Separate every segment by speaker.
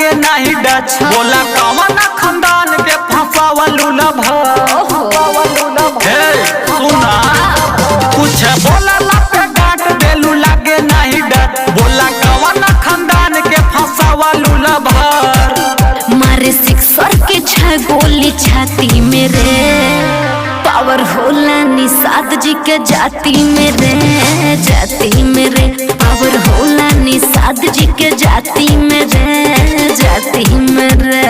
Speaker 1: लागे नहीं डच। बोला कवन खानदान के फंसावलू लभ। सुना कुछ बोला पे डांट देलू लागे नहीं डच। बोला कवन खानदान के फंसावलू लभ।
Speaker 2: मारे सिक्सर के 6 गोली छाती में रे। पावर होला निषाद जी के जाति में रे, जाति में रे। पावर होला निषाद जी के जाति में रे, जाति में रे।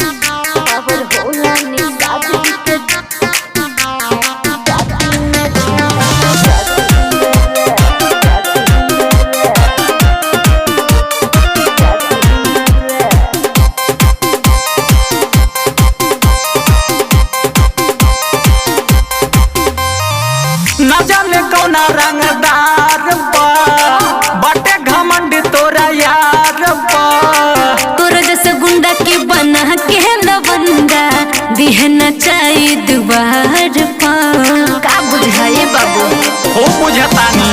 Speaker 2: पावर होला निषाद जी के जाति में रे।
Speaker 1: न जाने कौना रंगदार बटे घमंड तोरा यार।
Speaker 2: तोरा जैसे गुंडा के बना के लवंडा दिह न चाहिए दुबार का बुझाए बाबू
Speaker 1: हो बुझतानी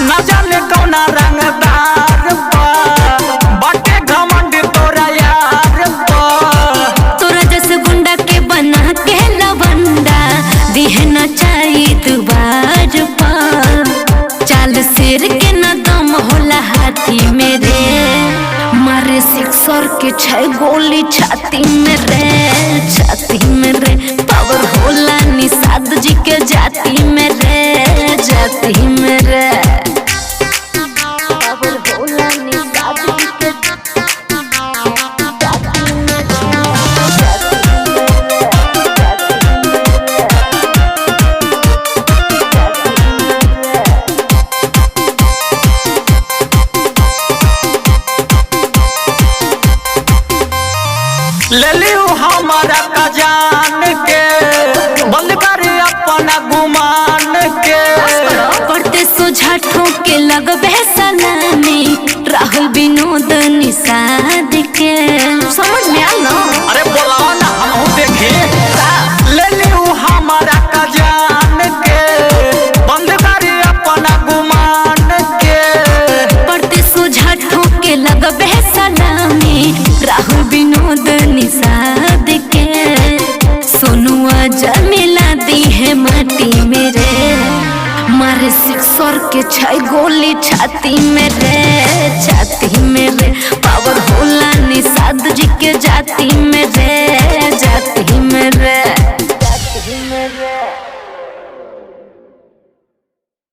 Speaker 1: न जाने कौना रंगदार बटे घमंड तोरा यार।
Speaker 2: तोरा जैसे गुंडा के बना के लवंडा दिह न चाहिए दुबार चाल शेर के न दम होला हाथी में रे। मारे सिक्सर के 6 गोली छाती में रे, छाती में रे। पावर होला निषाद जी के जाति में रे, जाति में रे। पावर होला निषाद जी के जाति में
Speaker 1: ले लियो हमारा का जान के बंद कर अपना गुमान के।
Speaker 2: पढ़ते सोझा ठोके लगबे सलामी राहुल विनोद निषाद के। समझ में आल ना?
Speaker 1: अरे बोला ना हम देखे। ले लियो हमारा का जान के बंद कर अपना गुमान के।
Speaker 2: पढ़ते सोझा ठोके लगबे सलामी राहुल विनोद निषाद के। सोनुआ जमीला दी है माटी में रे। मारे सिक्सर के 6 गोली छाती में रे, छाती में रे। पावर होला निषाद जी के जाति में रे, जाति में रे।